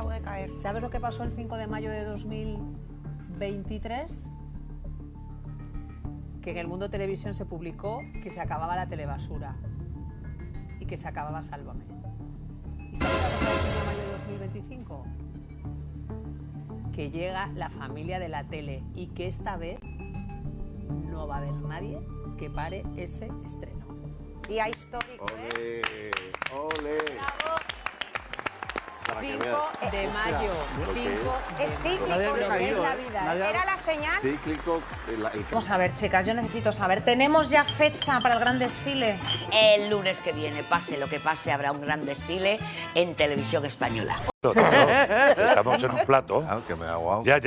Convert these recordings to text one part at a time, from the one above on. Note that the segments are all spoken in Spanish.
acabo de caer. ¿Sabes lo que pasó el 5 de mayo de 2023? Que en el Mundo Televisión se publicó que se acababa la telebasura y que se acababa Sálvame. ¿Y sabes lo que pasó el 5 de mayo de 2025? Que llega La Familia de la Tele y que esta vez no va a haber nadie que pare ese estreno. Día histórico, ¡Ole! ¡Ole! Bravo. 5 de mayo. 5 Es cíclico, lo que es la vida. Era la señal. Cíclico. Vamos a ver, chicas, yo necesito saber, ¿tenemos ya fecha para el gran desfile? El lunes que viene, pase lo que pase, habrá un gran desfile en Televisión Española. Estamos en un plato. Aunque me hago. Ya.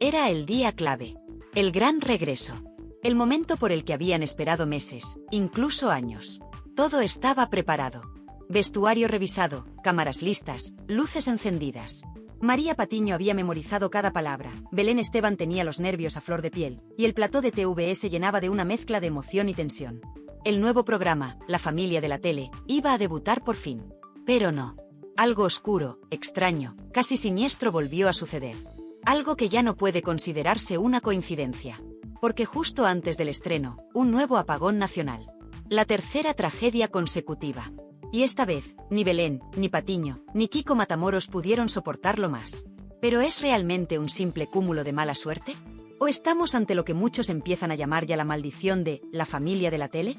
Era el día clave, el gran regreso, el momento por el que habían esperado meses, incluso años. Todo estaba preparado. Vestuario revisado, cámaras listas, luces encendidas. María Patiño había memorizado cada palabra, Belén Esteban tenía los nervios a flor de piel, y el plató de TV se llenaba de una mezcla de emoción y tensión. El nuevo programa, La Familia de la Tele, iba a debutar por fin. Pero no. Algo oscuro, extraño, casi siniestro volvió a suceder. Algo que ya no puede considerarse una coincidencia. Porque justo antes del estreno, un nuevo apagón nacional. La tercera tragedia consecutiva. Y esta vez, ni Belén, ni Patiño, ni Kiko Matamoros pudieron soportarlo más. ¿Pero es realmente un simple cúmulo de mala suerte? ¿O estamos ante lo que muchos empiezan a llamar ya la maldición de la familia de la tele?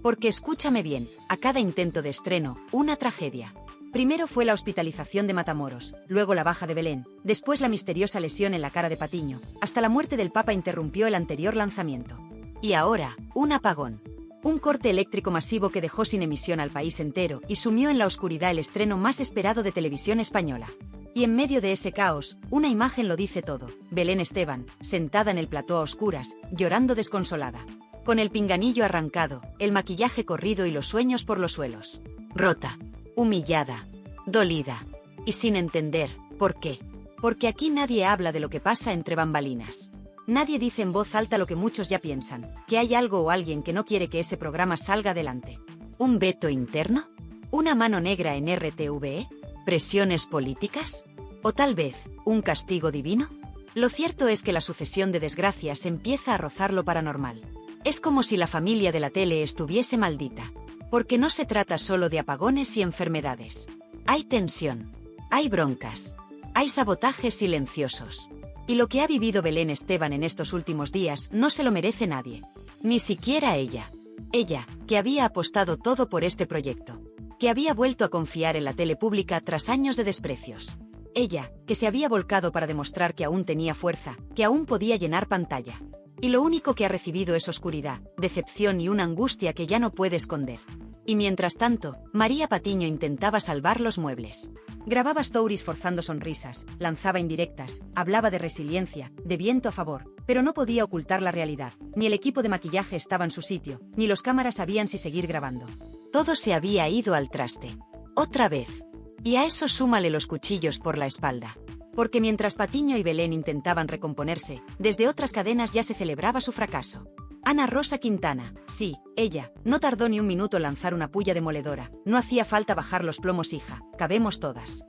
Porque escúchame bien, a cada intento de estreno, una tragedia. Primero fue la hospitalización de Matamoros, luego la baja de Belén, después la misteriosa lesión en la cara de Patiño, hasta la muerte del Papa interrumpió el anterior lanzamiento. Y ahora, un apagón. Un corte eléctrico masivo que dejó sin emisión al país entero y sumió en la oscuridad el estreno más esperado de Televisión Española. Y en medio de ese caos, una imagen lo dice todo. Belén Esteban, sentada en el plató a oscuras, llorando desconsolada. Con el pinganillo arrancado, el maquillaje corrido y los sueños por los suelos. Rota. Humillada. Dolida. Y sin entender, ¿por qué? Porque aquí nadie habla de lo que pasa entre bambalinas. Nadie dice en voz alta lo que muchos ya piensan, que hay algo o alguien que no quiere que ese programa salga adelante. ¿Un veto interno? ¿Una mano negra en RTVE? ¿Presiones políticas? ¿O tal vez, un castigo divino? Lo cierto es que la sucesión de desgracias empieza a rozar lo paranormal. Es como si la familia de la tele estuviese maldita. Porque no se trata solo de apagones y enfermedades. Hay tensión. Hay broncas. Hay sabotajes silenciosos. Y lo que ha vivido Belén Esteban en estos últimos días no se lo merece nadie. Ni siquiera ella. Ella, que había apostado todo por este proyecto. Que había vuelto a confiar en la tele pública tras años de desprecios. Ella, que se había volcado para demostrar que aún tenía fuerza, que aún podía llenar pantalla. Y lo único que ha recibido es oscuridad, decepción y una angustia que ya no puede esconder. Y mientras tanto, María Patiño intentaba salvar los muebles. Grababa stories forzando sonrisas, lanzaba indirectas, hablaba de resiliencia, de viento a favor, pero no podía ocultar la realidad. Ni el equipo de maquillaje estaba en su sitio, ni los cámaras sabían si seguir grabando. Todo se había ido al traste. Otra vez. Y a eso súmale los cuchillos por la espalda. Porque mientras Patiño y Belén intentaban recomponerse, desde otras cadenas ya se celebraba su fracaso. Ana Rosa Quintana, sí, ella, no tardó ni un minuto en lanzar una puya demoledora. No hacía falta bajar los plomos, hija, cabemos todas.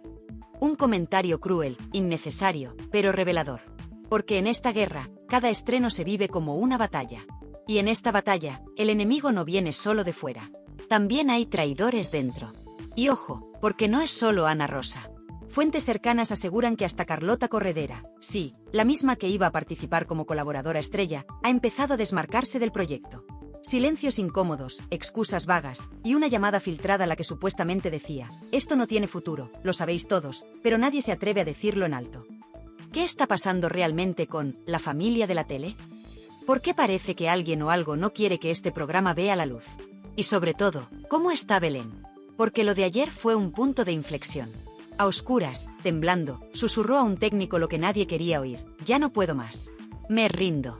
Un comentario cruel, innecesario, pero revelador. Porque en esta guerra, cada estreno se vive como una batalla. Y en esta batalla, el enemigo no viene solo de fuera. También hay traidores dentro. Y ojo, porque no es solo Ana Rosa. Fuentes cercanas aseguran que hasta Carlota Corredera, sí, la misma que iba a participar como colaboradora estrella, ha empezado a desmarcarse del proyecto. Silencios incómodos, excusas vagas, y una llamada filtrada a la que supuestamente decía: esto no tiene futuro, lo sabéis todos, pero nadie se atreve a decirlo en alto. ¿Qué está pasando realmente con la familia de la tele? ¿Por qué parece que alguien o algo no quiere que este programa vea la luz? Y sobre todo, ¿cómo está Belén? Porque lo de ayer fue un punto de inflexión. A oscuras, temblando, susurró a un técnico lo que nadie quería oír: ya no puedo más. Me rindo.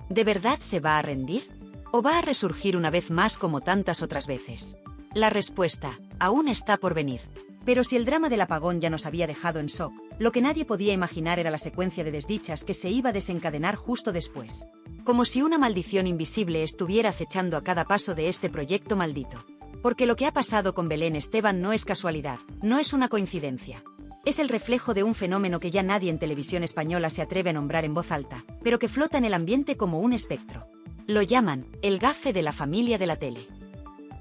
¿De verdad se va a rendir? ¿O va a resurgir una vez más como tantas otras veces? La respuesta, aún está por venir. Pero si el drama del apagón ya nos había dejado en shock, lo que nadie podía imaginar era la secuencia de desdichas que se iba a desencadenar justo después. Como si una maldición invisible estuviera acechando a cada paso de este proyecto maldito. Porque lo que ha pasado con Belén Esteban no es casualidad, no es una coincidencia. Es el reflejo de un fenómeno que ya nadie en televisión española se atreve a nombrar en voz alta, pero que flota en el ambiente como un espectro. Lo llaman el gafe de la familia de la tele.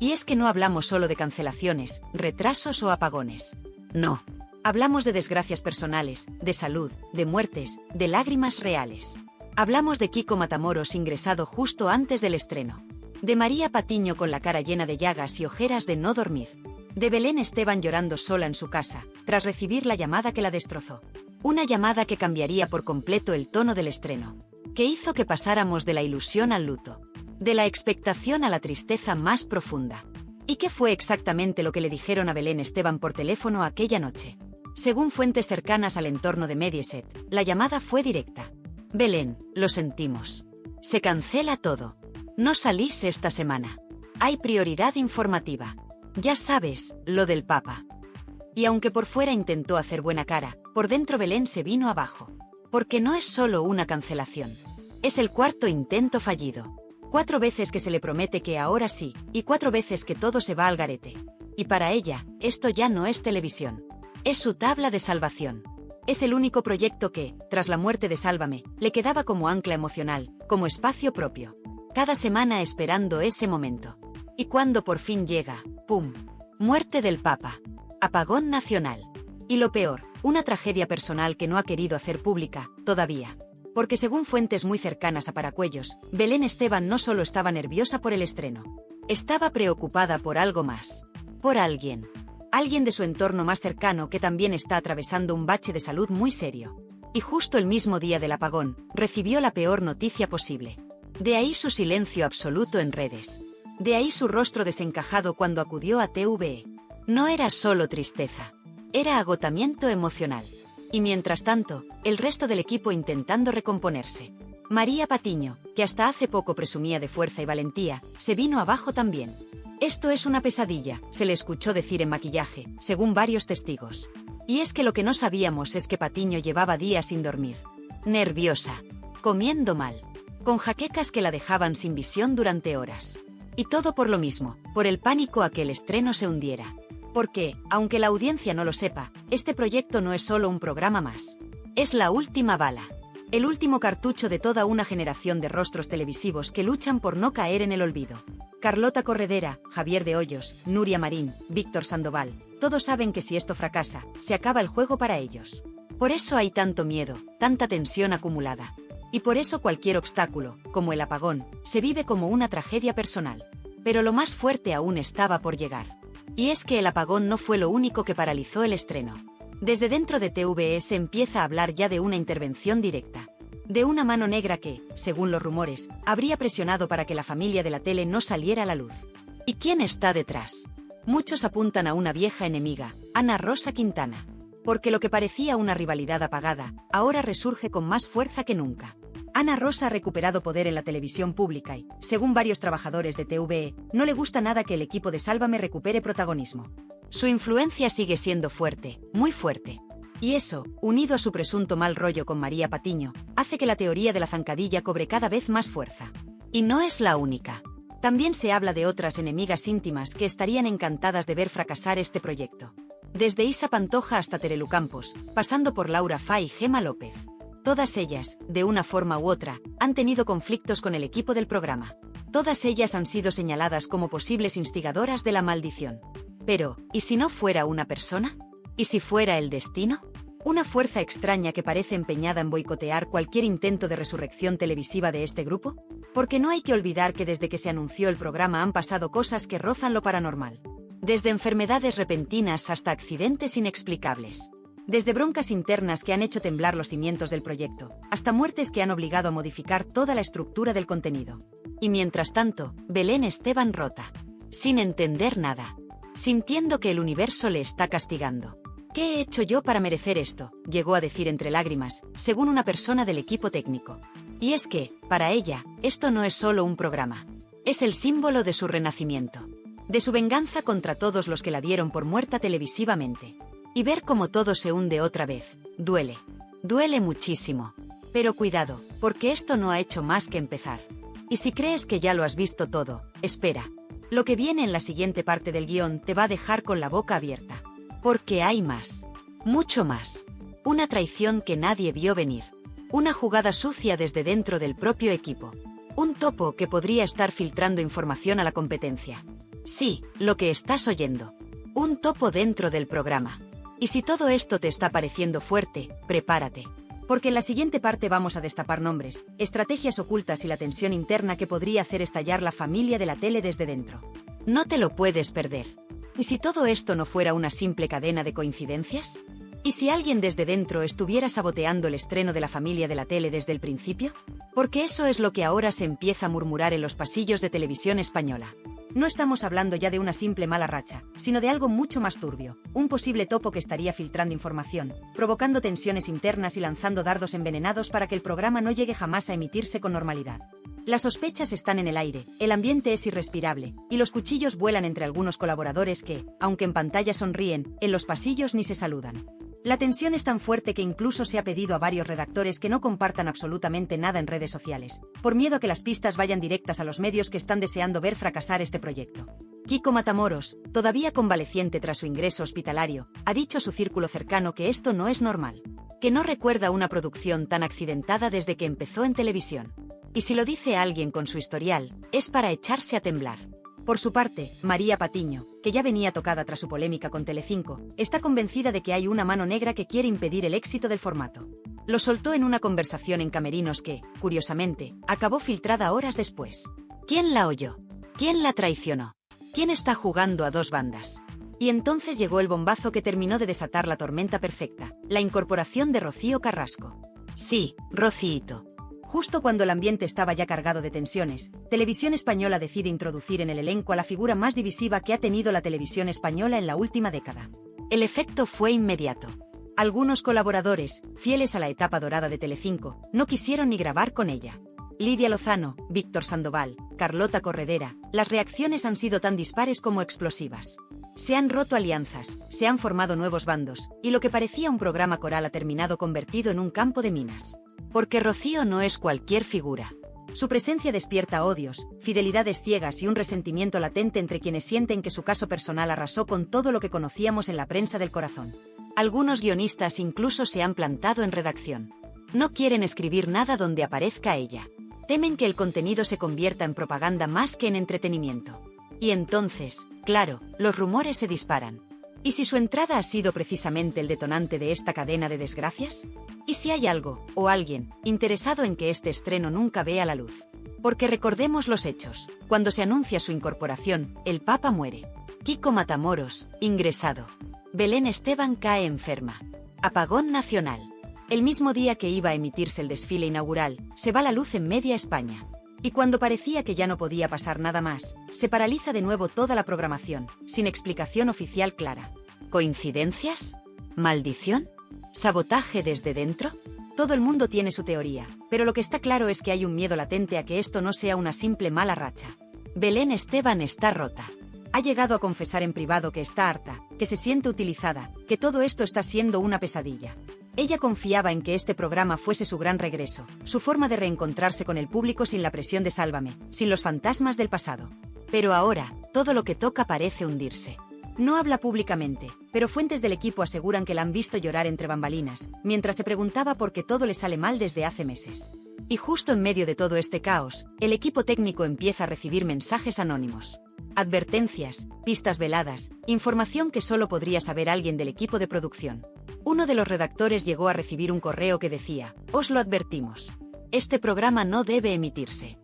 Y es que no hablamos solo de cancelaciones, retrasos o apagones. No. Hablamos de desgracias personales, de salud, de muertes, de lágrimas reales. Hablamos de Kiko Matamoros ingresado justo antes del estreno. De María Patiño con la cara llena de llagas y ojeras de no dormir. De Belén Esteban llorando sola en su casa, tras recibir la llamada que la destrozó. Una llamada que cambiaría por completo el tono del estreno. Que hizo que pasáramos de la ilusión al luto. De la expectación a la tristeza más profunda. ¿Y qué fue exactamente lo que le dijeron a Belén Esteban por teléfono aquella noche? Según fuentes cercanas al entorno de Mediaset, la llamada fue directa. Belén, lo sentimos. Se cancela todo. No salís esta semana. Hay prioridad informativa. Ya sabes, lo del Papa. Y aunque por fuera intentó hacer buena cara, por dentro Belén se vino abajo. Porque no es solo una cancelación. Es el cuarto intento fallido. 4 veces que se le promete que ahora sí, y 4 veces que todo se va al garete. Y para ella, esto ya no es televisión. Es su tabla de salvación. Es el único proyecto que, tras la muerte de Sálvame, le quedaba como ancla emocional, como espacio propio. Cada semana esperando ese momento. Y cuando por fin llega, ¡pum! Muerte del Papa. Apagón nacional. Y lo peor, una tragedia personal que no ha querido hacer pública, todavía. Porque según fuentes muy cercanas a Paracuellos, Belén Esteban no solo estaba nerviosa por el estreno. Estaba preocupada por algo más. Por alguien. Alguien de su entorno más cercano que también está atravesando un bache de salud muy serio. Y justo el mismo día del apagón, recibió la peor noticia posible. De ahí su silencio absoluto en redes. De ahí su rostro desencajado cuando acudió a TVE. No era solo tristeza. Era agotamiento emocional. Y mientras tanto, el resto del equipo intentando recomponerse. María Patiño, que hasta hace poco presumía de fuerza y valentía, se vino abajo también. Esto es una pesadilla, se le escuchó decir en maquillaje, según varios testigos. Y es que lo que no sabíamos es que Patiño llevaba días sin dormir. Nerviosa. Comiendo mal. Con jaquecas que la dejaban sin visión durante horas. Y todo por lo mismo, por el pánico a que el estreno se hundiera. Porque, aunque la audiencia no lo sepa, este proyecto no es solo un programa más. Es la última bala. El último cartucho de toda una generación de rostros televisivos que luchan por no caer en el olvido. Carlota Corredera, Javier de Hoyos, Nuria Marín, Víctor Sandoval, todos saben que si esto fracasa, se acaba el juego para ellos. Por eso hay tanto miedo, tanta tensión acumulada. Y por eso cualquier obstáculo, como el apagón, se vive como una tragedia personal. Pero lo más fuerte aún estaba por llegar. Y es que el apagón no fue lo único que paralizó el estreno. Desde dentro de TVE se empieza a hablar ya de una intervención directa. De una mano negra que, según los rumores, habría presionado para que la familia de la tele no saliera a la luz. ¿Y quién está detrás? Muchos apuntan a una vieja enemiga, Ana Rosa Quintana. Porque lo que parecía una rivalidad apagada, ahora resurge con más fuerza que nunca. Ana Rosa ha recuperado poder en la televisión pública y, según varios trabajadores de TVE, no le gusta nada que el equipo de Sálvame recupere protagonismo. Su influencia sigue siendo fuerte, muy fuerte. Y eso, unido a su presunto mal rollo con María Patiño, hace que la teoría de la zancadilla cobre cada vez más fuerza. Y no es la única. También se habla de otras enemigas íntimas que estarían encantadas de ver fracasar este proyecto. Desde Isa Pantoja hasta Terelu Campos, pasando por Laura Fa y Gemma López. Todas ellas, de una forma u otra, han tenido conflictos con el equipo del programa. Todas ellas han sido señaladas como posibles instigadoras de la maldición. Pero, ¿y si no fuera una persona? ¿Y si fuera el destino? Una fuerza extraña que parece empeñada en boicotear cualquier intento de resurrección televisiva de este grupo. Porque no hay que olvidar que desde que se anunció el programa han pasado cosas que rozan lo paranormal. Desde enfermedades repentinas hasta accidentes inexplicables. Desde broncas internas que han hecho temblar los cimientos del proyecto, hasta muertes que han obligado a modificar toda la estructura del contenido. Y mientras tanto, Belén Esteban rota. Sin entender nada. Sintiendo que el universo le está castigando. ¿Qué he hecho yo para merecer esto?, llegó a decir entre lágrimas, según una persona del equipo técnico. Y es que, para ella, esto no es solo un programa. Es el símbolo de su renacimiento. De su venganza contra todos los que la dieron por muerta televisivamente. Y ver cómo todo se hunde otra vez, duele. Duele muchísimo. Pero cuidado, porque esto no ha hecho más que empezar. Y si crees que ya lo has visto todo, espera. Lo que viene en la siguiente parte del guión te va a dejar con la boca abierta. Porque hay más. Mucho más. Una traición que nadie vio venir. Una jugada sucia desde dentro del propio equipo. Un topo que podría estar filtrando información a la competencia. Sí, lo que estás oyendo. Un topo dentro del programa. Y si todo esto te está pareciendo fuerte, prepárate. Porque en la siguiente parte vamos a destapar nombres, estrategias ocultas y la tensión interna que podría hacer estallar la familia de la tele desde dentro. No te lo puedes perder. ¿Y si todo esto no fuera una simple cadena de coincidencias? ¿Y si alguien desde dentro estuviera saboteando el estreno de la familia de la tele desde el principio? Porque eso es lo que ahora se empieza a murmurar en los pasillos de Televisión Española. No estamos hablando ya de una simple mala racha, sino de algo mucho más turbio, un posible topo que estaría filtrando información, provocando tensiones internas y lanzando dardos envenenados para que el programa no llegue jamás a emitirse con normalidad. Las sospechas están en el aire, el ambiente es irrespirable, y los cuchillos vuelan entre algunos colaboradores que, aunque en pantalla sonríen, en los pasillos ni se saludan. La tensión es tan fuerte que incluso se ha pedido a varios redactores que no compartan absolutamente nada en redes sociales, por miedo a que las pistas vayan directas a los medios que están deseando ver fracasar este proyecto. Kiko Matamoros, todavía convaleciente tras su ingreso hospitalario, ha dicho a su círculo cercano que esto no es normal, que no recuerda una producción tan accidentada desde que empezó en televisión. Y si lo dice alguien con su historial, es para echarse a temblar. Por su parte, María Patiño, que ya venía tocada tras su polémica con Telecinco, está convencida de que hay una mano negra que quiere impedir el éxito del formato. Lo soltó en una conversación en camerinos que, curiosamente, acabó filtrada horas después. ¿Quién la oyó? ¿Quién la traicionó? ¿Quién está jugando a dos bandas? Y entonces llegó el bombazo que terminó de desatar la tormenta perfecta, la incorporación de Rocío Carrasco. Sí, Rocíito. Justo cuando el ambiente estaba ya cargado de tensiones, Televisión Española decide introducir en el elenco a la figura más divisiva que ha tenido la televisión española en la última década. El efecto fue inmediato. Algunos colaboradores, fieles a la etapa dorada de Telecinco, no quisieron ni grabar con ella. Lidia Lozano, Víctor Sandoval, Carlota Corredera, las reacciones han sido tan dispares como explosivas. Se han roto alianzas, se han formado nuevos bandos, y lo que parecía un programa coral ha terminado convertido en un campo de minas. Porque Rocío no es cualquier figura. Su presencia despierta odios, fidelidades ciegas y un resentimiento latente entre quienes sienten que su caso personal arrasó con todo lo que conocíamos en la prensa del corazón. Algunos guionistas incluso se han plantado en redacción. No quieren escribir nada donde aparezca ella. Temen que el contenido se convierta en propaganda más que en entretenimiento. Y entonces, claro, los rumores se disparan. ¿Y si su entrada ha sido precisamente el detonante de esta cadena de desgracias? ¿Y si hay algo, o alguien, interesado en que este estreno nunca vea la luz? Porque recordemos los hechos. Cuando se anuncia su incorporación, el Papa muere. Kiko Matamoros, ingresado. Belén Esteban cae enferma. Apagón nacional. El mismo día que iba a emitirse el desfile inaugural, se va la luz en media España. Y cuando parecía que ya no podía pasar nada más, se paraliza de nuevo toda la programación, sin explicación oficial clara. ¿Coincidencias? ¿Maldición? ¿Sabotaje desde dentro? Todo el mundo tiene su teoría, pero lo que está claro es que hay un miedo latente a que esto no sea una simple mala racha. Belén Esteban está rota. Ha llegado a confesar en privado que está harta, que se siente utilizada, que todo esto está siendo una pesadilla. Ella confiaba en que este programa fuese su gran regreso, su forma de reencontrarse con el público sin la presión de Sálvame, sin los fantasmas del pasado. Pero ahora, todo lo que toca parece hundirse. No habla públicamente, pero fuentes del equipo aseguran que la han visto llorar entre bambalinas, mientras se preguntaba por qué todo le sale mal desde hace meses. Y justo en medio de todo este caos, el equipo técnico empieza a recibir mensajes anónimos. Advertencias, pistas veladas, información que solo podría saber alguien del equipo de producción. Uno de los redactores llegó a recibir un correo que decía: «Os lo advertimos. Este programa no debe emitirse».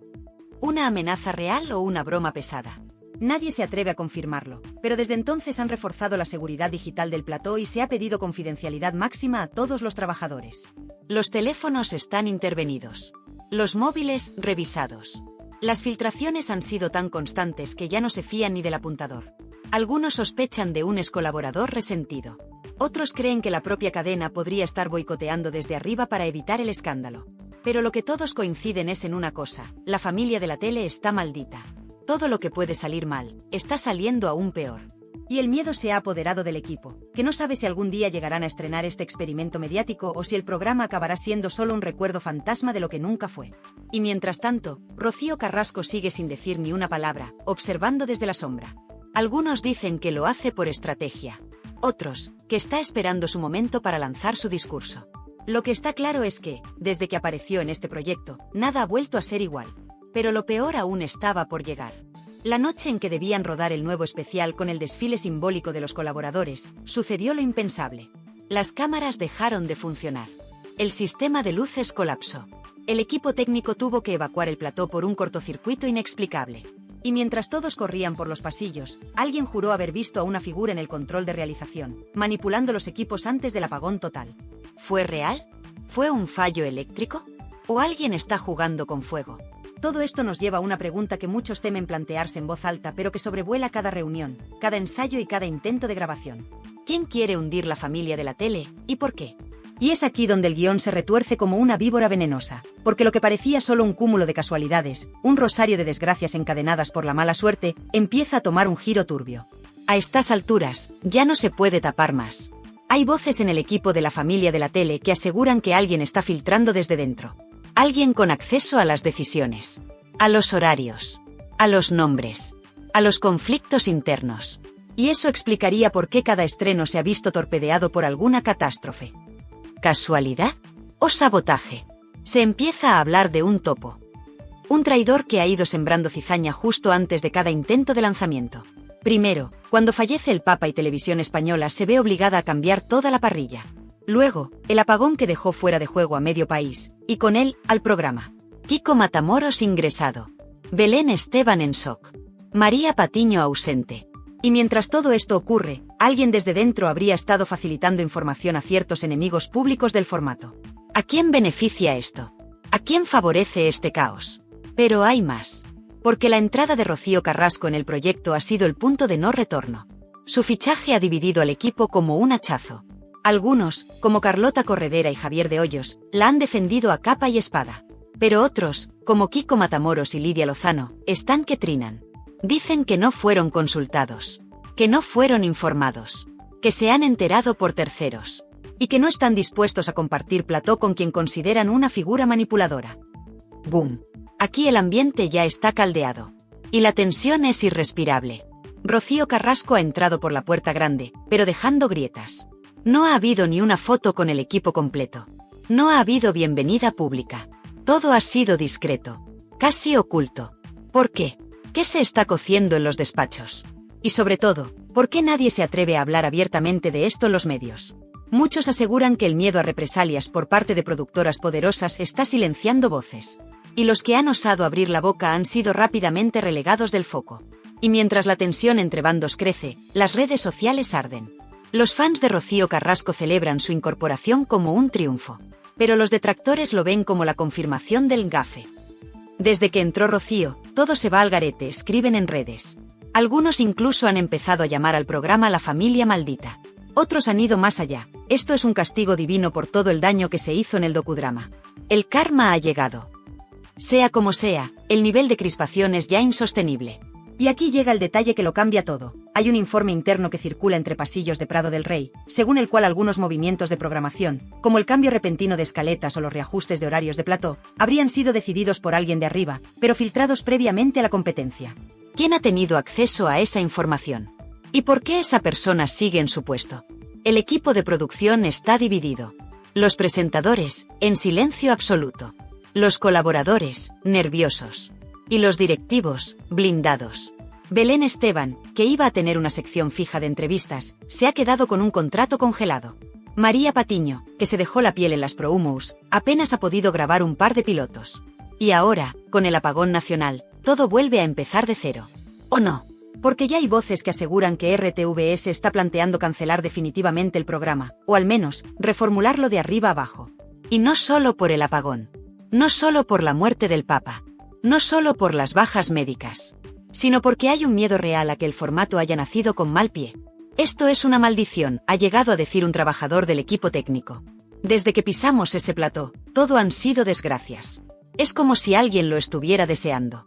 ¿Una amenaza real o una broma pesada? Nadie se atreve a confirmarlo, pero desde entonces han reforzado la seguridad digital del plató y se ha pedido confidencialidad máxima a todos los trabajadores. Los teléfonos están intervenidos. Los móviles revisados. Las filtraciones han sido tan constantes que ya no se fían ni del apuntador. Algunos sospechan de un excolaborador resentido. Otros creen que la propia cadena podría estar boicoteando desde arriba para evitar el escándalo. Pero lo que todos coinciden es en una cosa: la familia de la tele está maldita. Todo lo que puede salir mal, está saliendo aún peor. Y el miedo se ha apoderado del equipo, que no sabe si algún día llegarán a estrenar este experimento mediático o si el programa acabará siendo solo un recuerdo fantasma de lo que nunca fue. Y mientras tanto, Rocío Carrasco sigue sin decir ni una palabra, observando desde la sombra. Algunos dicen que lo hace por estrategia. Otros, que está esperando su momento para lanzar su discurso. Lo que está claro es que, desde que apareció en este proyecto, nada ha vuelto a ser igual. Pero lo peor aún estaba por llegar. La noche en que debían rodar el nuevo especial con el desfile simbólico de los colaboradores, sucedió lo impensable. Las cámaras dejaron de funcionar. El sistema de luces colapsó. El equipo técnico tuvo que evacuar el plató por un cortocircuito inexplicable. Y mientras todos corrían por los pasillos, alguien juró haber visto a una figura en el control de realización, manipulando los equipos antes del apagón total. ¿Fue real? ¿Fue un fallo eléctrico? ¿O alguien está jugando con fuego? Todo esto nos lleva a una pregunta que muchos temen plantearse en voz alta, pero que sobrevuela cada reunión, cada ensayo y cada intento de grabación. ¿Quién quiere hundir la familia de la tele, y por qué? Y es aquí donde el guión se retuerce como una víbora venenosa, porque lo que parecía solo un cúmulo de casualidades, un rosario de desgracias encadenadas por la mala suerte, empieza a tomar un giro turbio. A estas alturas, ya no se puede tapar más. Hay voces en el equipo de la familia de la tele que aseguran que alguien está filtrando desde dentro. Alguien con acceso a las decisiones, a los horarios, a los nombres, a los conflictos internos. Y eso explicaría por qué cada estreno se ha visto torpedeado por alguna catástrofe. ¿Casualidad? ¿O sabotaje? Se empieza a hablar de un topo. Un traidor que ha ido sembrando cizaña justo antes de cada intento de lanzamiento. Primero, cuando fallece el Papa y Televisión Española se ve obligada a cambiar toda la parrilla. Luego, el apagón que dejó fuera de juego a medio país, y con él, al programa. Kiko Matamoros ingresado. Belén Esteban en shock. María Patiño ausente. Y mientras todo esto ocurre, alguien desde dentro habría estado facilitando información a ciertos enemigos públicos del formato. ¿A quién beneficia esto? ¿A quién favorece este caos? Pero hay más. Porque la entrada de Rocío Carrasco en el proyecto ha sido el punto de no retorno. Su fichaje ha dividido al equipo como un hachazo. Algunos, como Carlota Corredera y Javier de Hoyos, la han defendido a capa y espada. Pero otros, como Kiko Matamoros y Lidia Lozano, están que trinan. Dicen que no fueron consultados, que no fueron informados, que se han enterado por terceros, y que no están dispuestos a compartir plató con quien consideran una figura manipuladora. ¡Boom! Aquí el ambiente ya está caldeado. Y la tensión es irrespirable. Rocío Carrasco ha entrado por la puerta grande, pero dejando grietas. No ha habido ni una foto con el equipo completo. No ha habido bienvenida pública. Todo ha sido discreto, casi oculto. ¿Por qué? ¿Qué se está cociendo en los despachos? Y sobre todo, ¿por qué nadie se atreve a hablar abiertamente de esto en los medios? Muchos aseguran que el miedo a represalias por parte de productoras poderosas está silenciando voces. Y los que han osado abrir la boca han sido rápidamente relegados del foco. Y mientras la tensión entre bandos crece, las redes sociales arden. Los fans de Rocío Carrasco celebran su incorporación como un triunfo. Pero los detractores lo ven como la confirmación del gafe. Desde que entró Rocío, todo se va al garete, escriben en redes. Algunos incluso han empezado a llamar al programa La Familia Maldita. Otros han ido más allá. Esto es un castigo divino por todo el daño que se hizo en el docudrama. El karma ha llegado. Sea como sea, el nivel de crispación es ya insostenible. Y aquí llega el detalle que lo cambia todo. Hay un informe interno que circula entre pasillos de Prado del Rey, según el cual algunos movimientos de programación, como el cambio repentino de escaletas o los reajustes de horarios de plató, habrían sido decididos por alguien de arriba, pero filtrados previamente a la competencia. ¿Quién ha tenido acceso a esa información? ¿Y por qué esa persona sigue en su puesto? El equipo de producción está dividido. Los presentadores, en silencio absoluto. Los colaboradores, nerviosos. Y los directivos, blindados. Belén Esteban, que iba a tener una sección fija de entrevistas, se ha quedado con un contrato congelado. María Patiño, que se dejó la piel en las promos, apenas ha podido grabar un par de pilotos. Y ahora, con el apagón nacional, todo vuelve a empezar de cero. ¿O no? Porque ya hay voces que aseguran que RTVS está planteando cancelar definitivamente el programa, o al menos, reformularlo de arriba abajo. Y no solo por el apagón. No solo por la muerte del Papa. No solo por las bajas médicas, sino porque hay un miedo real a que el formato haya nacido con mal pie. Esto es una maldición, ha llegado a decir un trabajador del equipo técnico. Desde que pisamos ese plató, todo han sido desgracias. Es como si alguien lo estuviera deseando.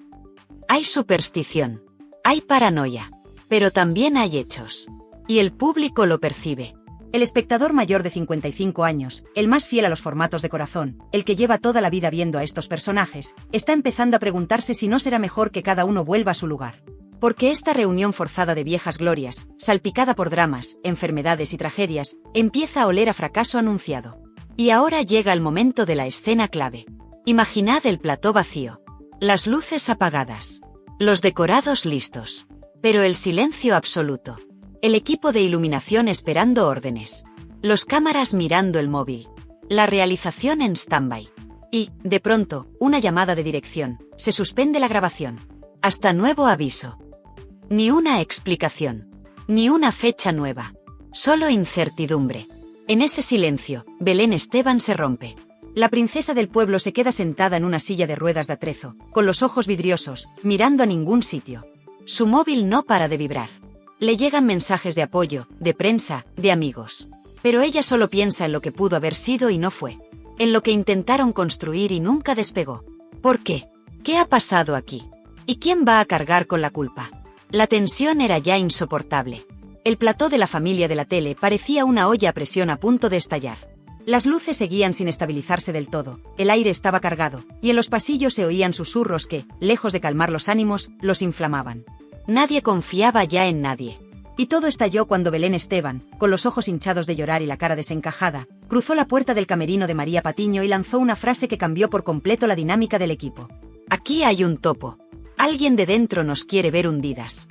Hay superstición, hay paranoia, pero también hay hechos. Y el público lo percibe. El espectador mayor de 55 años, el más fiel a los formatos de corazón, el que lleva toda la vida viendo a estos personajes, está empezando a preguntarse si no será mejor que cada uno vuelva a su lugar. Porque esta reunión forzada de viejas glorias, salpicada por dramas, enfermedades y tragedias, empieza a oler a fracaso anunciado. Y ahora llega el momento de la escena clave. Imaginad el plató vacío. Las luces apagadas. Los decorados listos. Pero el silencio absoluto. El equipo de iluminación esperando órdenes. Los cámaras mirando el móvil. La realización en stand-by. Y, de pronto, una llamada de dirección. Se suspende la grabación. Hasta nuevo aviso. Ni una explicación. Ni una fecha nueva. Solo incertidumbre. En ese silencio, Belén Esteban se rompe. La princesa del pueblo se queda sentada en una silla de ruedas de atrezo, con los ojos vidriosos, mirando a ningún sitio. Su móvil no para de vibrar. Le llegan mensajes de apoyo, de prensa, de amigos. Pero ella solo piensa en lo que pudo haber sido y no fue. En lo que intentaron construir y nunca despegó. ¿Por qué? ¿Qué ha pasado aquí? ¿Y quién va a cargar con la culpa? La tensión era ya insoportable. El plató de la familia de la tele parecía una olla a presión a punto de estallar. Las luces seguían sin estabilizarse del todo, el aire estaba cargado, y en los pasillos se oían susurros que, lejos de calmar los ánimos, los inflamaban. Nadie confiaba ya en nadie. Y todo estalló cuando Belén Esteban, con los ojos hinchados de llorar y la cara desencajada, cruzó la puerta del camerino de María Patiño y lanzó una frase que cambió por completo la dinámica del equipo. Aquí hay un topo. Alguien de dentro nos quiere ver hundidas.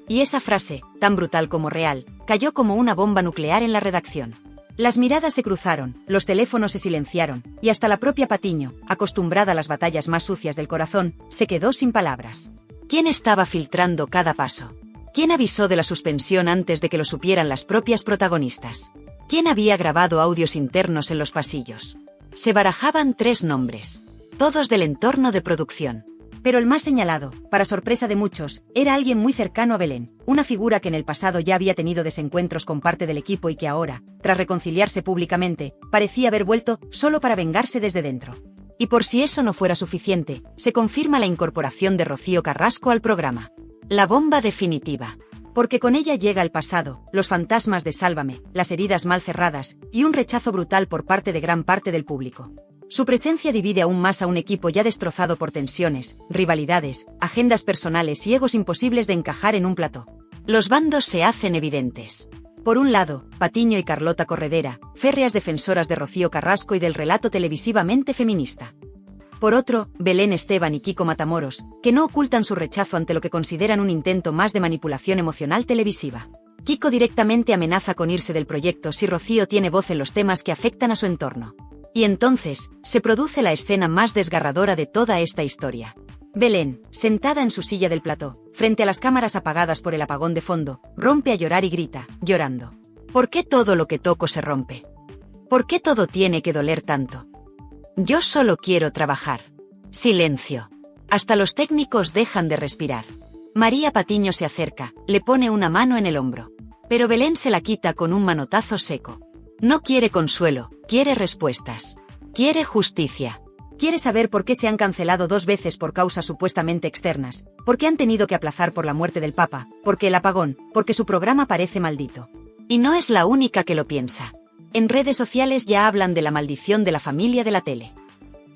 Y esa frase, tan brutal como real, cayó como una bomba nuclear en la redacción. Las miradas se cruzaron, los teléfonos se silenciaron, y hasta la propia Patiño, acostumbrada a las batallas más sucias del corazón, se quedó sin palabras. ¿Quién estaba filtrando cada paso? ¿Quién avisó de la suspensión antes de que lo supieran las propias protagonistas? ¿Quién había grabado audios internos en los pasillos? Se barajaban 3 nombres, todos del entorno de producción. Pero el más señalado, para sorpresa de muchos, era alguien muy cercano a Belén, una figura que en el pasado ya había tenido desencuentros con parte del equipo y que ahora, tras reconciliarse públicamente, parecía haber vuelto solo para vengarse desde dentro. Y por si eso no fuera suficiente, se confirma la incorporación de Rocío Carrasco al programa. La bomba definitiva. Porque con ella llega el pasado, los fantasmas de Sálvame, las heridas mal cerradas, y un rechazo brutal por parte de gran parte del público. Su presencia divide aún más a un equipo ya destrozado por tensiones, rivalidades, agendas personales y egos imposibles de encajar en un plató. Los bandos se hacen evidentes. Por un lado, Patiño y Carlota Corredera, férreas defensoras de Rocío Carrasco y del relato televisivamente feminista. Por otro, Belén Esteban y Kiko Matamoros, que no ocultan su rechazo ante lo que consideran un intento más de manipulación emocional televisiva. Kiko directamente amenaza con irse del proyecto si Rocío tiene voz en los temas que afectan a su entorno. Y entonces, se produce la escena más desgarradora de toda esta historia. Belén, sentada en su silla del plató, frente a las cámaras apagadas por el apagón de fondo, rompe a llorar y grita, llorando. ¿Por qué todo lo que toco se rompe? ¿Por qué todo tiene que doler tanto? Yo solo quiero trabajar. Silencio. Hasta los técnicos dejan de respirar. María Patiño se acerca, le pone una mano en el hombro. Pero Belén se la quita con un manotazo seco. No quiere consuelo, quiere respuestas. Quiere justicia. Quiere saber por qué se han cancelado 2 veces por causas supuestamente externas, por qué han tenido que aplazar por la muerte del Papa, porque el apagón, porque su programa parece maldito. Y no es la única que lo piensa. En redes sociales ya hablan de la maldición de la familia de la tele.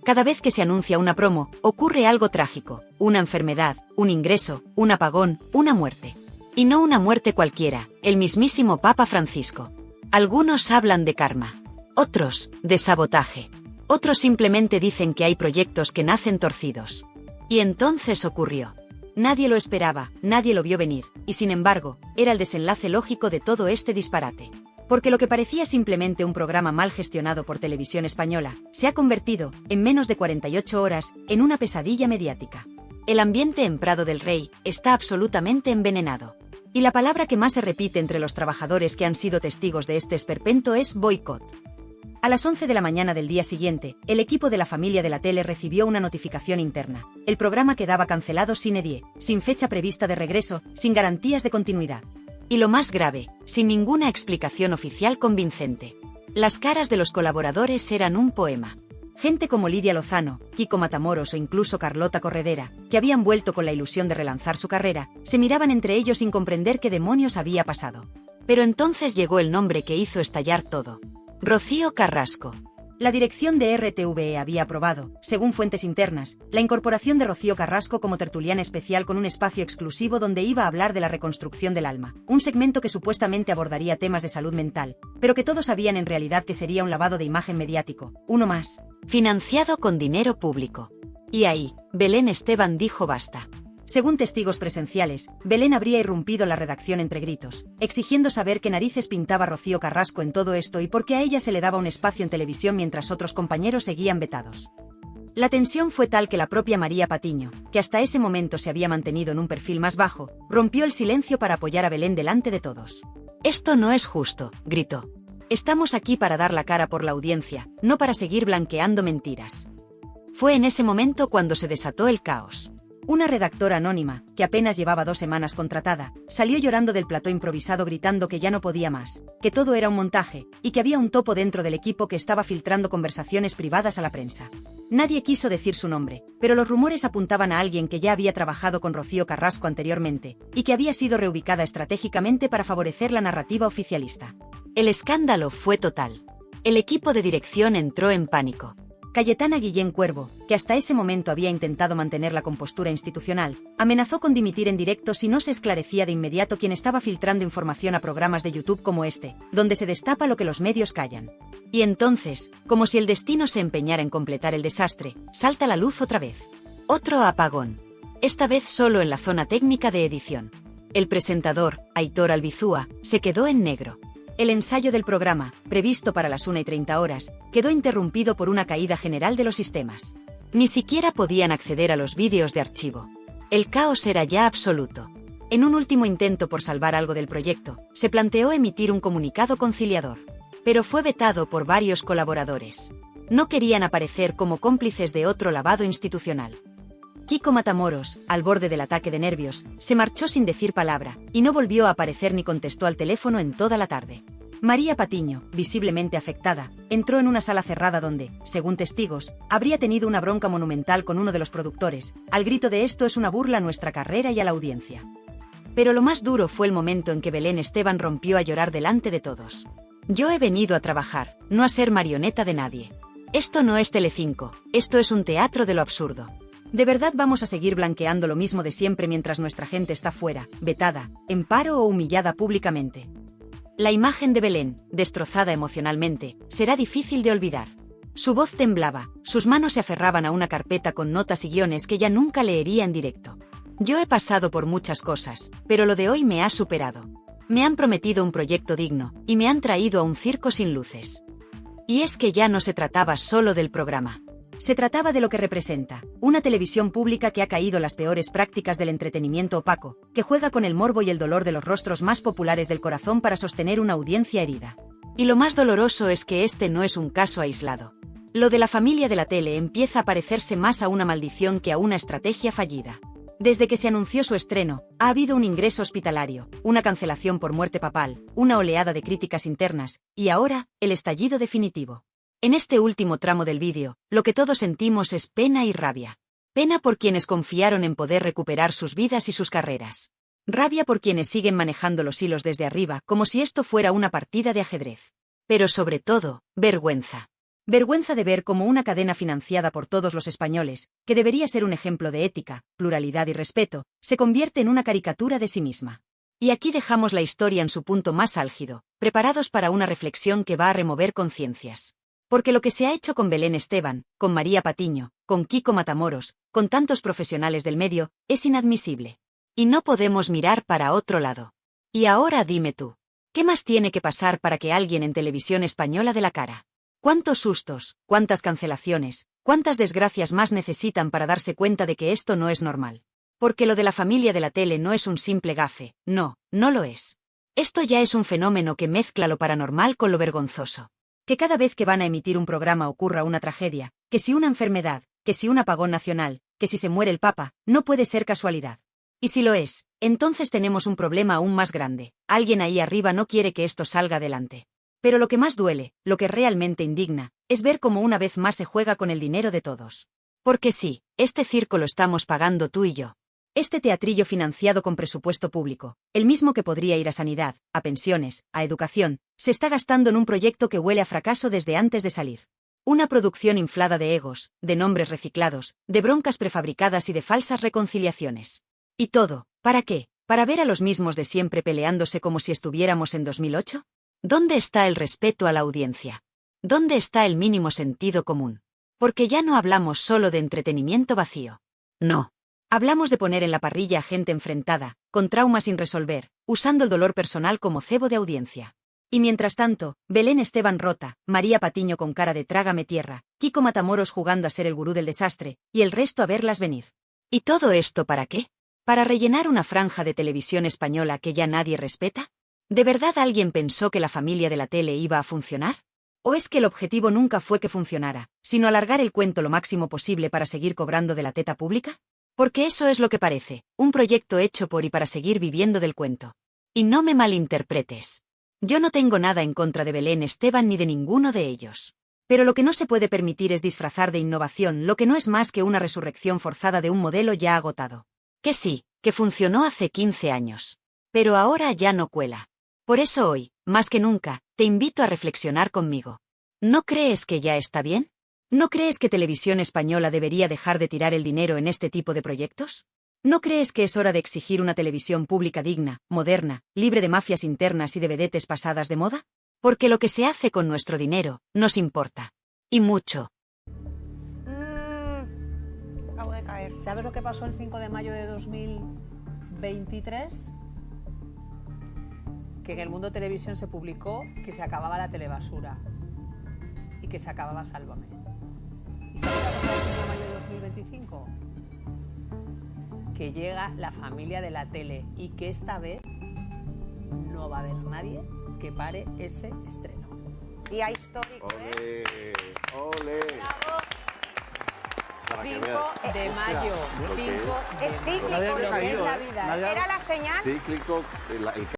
Cada vez que se anuncia una promo, ocurre algo trágico, una enfermedad, un ingreso, un apagón, una muerte. Y no una muerte cualquiera, el mismísimo Papa Francisco. Algunos hablan de karma, otros, de sabotaje. Otros simplemente dicen que hay proyectos que nacen torcidos. Y entonces ocurrió. Nadie lo esperaba, nadie lo vio venir, y sin embargo, era el desenlace lógico de todo este disparate. Porque lo que parecía simplemente un programa mal gestionado por Televisión Española, se ha convertido, en menos de 48 horas, en una pesadilla mediática. El ambiente en Prado del Rey está absolutamente envenenado. Y la palabra que más se repite entre los trabajadores que han sido testigos de este esperpento es boicot. A las 11 de la mañana del día siguiente, el equipo de la familia de la tele recibió una notificación interna. El programa quedaba cancelado sine die, sin fecha prevista de regreso, sin garantías de continuidad. Y lo más grave, sin ninguna explicación oficial convincente. Las caras de los colaboradores eran un poema. Gente como Lidia Lozano, Kiko Matamoros o incluso Carlota Corredera, que habían vuelto con la ilusión de relanzar su carrera, se miraban entre ellos sin comprender qué demonios había pasado. Pero entonces llegó el nombre que hizo estallar todo. Rocío Carrasco. La dirección de RTVE había aprobado, según fuentes internas, la incorporación de Rocío Carrasco como tertuliana especial con un espacio exclusivo donde iba a hablar de la reconstrucción del alma, un segmento que supuestamente abordaría temas de salud mental, pero que todos sabían en realidad que sería un lavado de imagen mediático, uno más. Financiado con dinero público. Y ahí, Belén Esteban dijo basta. Según testigos presenciales, Belén habría irrumpido la redacción entre gritos, exigiendo saber qué narices pintaba Rocío Carrasco en todo esto y por qué a ella se le daba un espacio en televisión mientras otros compañeros seguían vetados. La tensión fue tal que la propia María Patiño, que hasta ese momento se había mantenido en un perfil más bajo, rompió el silencio para apoyar a Belén delante de todos. «Esto no es justo», gritó. «Estamos aquí para dar la cara por la audiencia, no para seguir blanqueando mentiras». Fue en ese momento cuando se desató el caos. Una redactora anónima, que apenas llevaba 2 semanas contratada, salió llorando del plató improvisado gritando que ya no podía más, que todo era un montaje, y que había un topo dentro del equipo que estaba filtrando conversaciones privadas a la prensa. Nadie quiso decir su nombre, pero los rumores apuntaban a alguien que ya había trabajado con Rocío Carrasco anteriormente, y que había sido reubicada estratégicamente para favorecer la narrativa oficialista. El escándalo fue total. El equipo de dirección entró en pánico. Cayetana Guillén Cuervo, que hasta ese momento había intentado mantener la compostura institucional, amenazó con dimitir en directo si no se esclarecía de inmediato quién estaba filtrando información a programas de YouTube como este, donde se destapa lo que los medios callan. Y entonces, como si el destino se empeñara en completar el desastre, salta la luz otra vez. Otro apagón. Esta vez solo en la zona técnica de edición. El presentador, Aitor Albizúa, se quedó en negro. El ensayo del programa, previsto para las 1:30, quedó interrumpido por una caída general de los sistemas. Ni siquiera podían acceder a los vídeos de archivo. El caos era ya absoluto. En un último intento por salvar algo del proyecto, se planteó emitir un comunicado conciliador. Pero fue vetado por varios colaboradores. No querían aparecer como cómplices de otro lavado institucional. Kiko Matamoros, al borde del ataque de nervios, se marchó sin decir palabra, y no volvió a aparecer ni contestó al teléfono en toda la tarde. María Patiño, visiblemente afectada, entró en una sala cerrada donde, según testigos, habría tenido una bronca monumental con uno de los productores, al grito de «esto es una burla a nuestra carrera y a la audiencia». Pero lo más duro fue el momento en que Belén Esteban rompió a llorar delante de todos. «Yo he venido a trabajar, no a ser marioneta de nadie. Esto no es Telecinco, esto es un teatro de lo absurdo. ¿De verdad vamos a seguir blanqueando lo mismo de siempre mientras nuestra gente está fuera, vetada, en paro o humillada públicamente? La imagen de Belén, destrozada emocionalmente, será difícil de olvidar. Su voz temblaba, sus manos se aferraban a una carpeta con notas y guiones que ya nunca leería en directo. Yo he pasado por muchas cosas, pero lo de hoy me ha superado. Me han prometido un proyecto digno, y me han traído a un circo sin luces. Y es que ya no se trataba solo del programa. Se trataba de lo que representa, una televisión pública que ha caído las peores prácticas del entretenimiento opaco, que juega con el morbo y el dolor de los rostros más populares del corazón para sostener una audiencia herida. Y lo más doloroso es que este no es un caso aislado. Lo de la familia de la tele empieza a parecerse más a una maldición que a una estrategia fallida. Desde que se anunció su estreno, ha habido un ingreso hospitalario, una cancelación por muerte papal, una oleada de críticas internas, y ahora, el estallido definitivo. En este último tramo del vídeo, lo que todos sentimos es pena y rabia. Pena por quienes confiaron en poder recuperar sus vidas y sus carreras. Rabia por quienes siguen manejando los hilos desde arriba como si esto fuera una partida de ajedrez. Pero sobre todo, vergüenza. Vergüenza de ver cómo una cadena financiada por todos los españoles, que debería ser un ejemplo de ética, pluralidad y respeto, se convierte en una caricatura de sí misma. Y aquí dejamos la historia en su punto más álgido, preparados para una reflexión que va a remover conciencias. Porque lo que se ha hecho con Belén Esteban, con María Patiño, con Kiko Matamoros, con tantos profesionales del medio, es inadmisible. Y no podemos mirar para otro lado. Y ahora dime tú, ¿qué más tiene que pasar para que alguien en televisión española dé la cara? ¿Cuántos sustos, cuántas cancelaciones, cuántas desgracias más necesitan para darse cuenta de que esto no es normal? Porque lo de la familia de la tele no es un simple gafe, no, no lo es. Esto ya es un fenómeno que mezcla lo paranormal con lo vergonzoso. Que cada vez que van a emitir un programa ocurra una tragedia, que si una enfermedad, que si un apagón nacional, que si se muere el Papa, no puede ser casualidad. Y si lo es, entonces tenemos un problema aún más grande. Alguien ahí arriba no quiere que esto salga adelante. Pero lo que más duele, lo que realmente indigna, es ver cómo una vez más se juega con el dinero de todos. Porque sí, este circo lo estamos pagando tú y yo. Este teatrillo financiado con presupuesto público, el mismo que podría ir a sanidad, a pensiones, a educación, se está gastando en un proyecto que huele a fracaso desde antes de salir. Una producción inflada de egos, de nombres reciclados, de broncas prefabricadas y de falsas reconciliaciones. ¿Y todo? ¿Para qué? ¿Para ver a los mismos de siempre peleándose como si estuviéramos en 2008? ¿Dónde está el respeto a la audiencia? ¿Dónde está el mínimo sentido común? Porque ya no hablamos solo de entretenimiento vacío. No. Hablamos de poner en la parrilla a gente enfrentada, con traumas sin resolver, usando el dolor personal como cebo de audiencia. Y mientras tanto, Belén Esteban rota, María Patiño con cara de trágame tierra, Kiko Matamoros jugando a ser el gurú del desastre, y el resto a verlas venir. ¿Y todo esto para qué? ¿Para rellenar una franja de televisión española que ya nadie respeta? ¿De verdad alguien pensó que la familia de la tele iba a funcionar? ¿O es que el objetivo nunca fue que funcionara, sino alargar el cuento lo máximo posible para seguir cobrando de la teta pública? Porque eso es lo que parece, un proyecto hecho por y para seguir viviendo del cuento. Y no me malinterpretes. Yo no tengo nada en contra de Belén Esteban ni de ninguno de ellos. Pero lo que no se puede permitir es disfrazar de innovación lo que no es más que una resurrección forzada de un modelo ya agotado. Que sí, que funcionó hace 15 años. Pero ahora ya no cuela. Por eso hoy, más que nunca, te invito a reflexionar conmigo. ¿No crees que ya está bien? ¿No crees que Televisión Española debería dejar de tirar el dinero en este tipo de proyectos? ¿No crees que es hora de exigir una televisión pública digna, moderna, libre de mafias internas y de vedetes pasadas de moda? Porque lo que se hace con nuestro dinero nos importa. Y mucho. Acabo de caer. ¿Sabes lo que pasó el 5 de mayo de 2023? Que en el Mundo Televisión se publicó que se acababa la telebasura y que se acababa Sálvame. ¿Y sabes lo que pasó el 5 de mayo de 2025? Que llega la familia de la tele y que esta vez no va a haber nadie que pare ese estreno. Día histórico, ¿eh? Ole, ole. 5 de mayo. 5 Es cíclico, lo que es la vida. Era la señal. Cíclico, el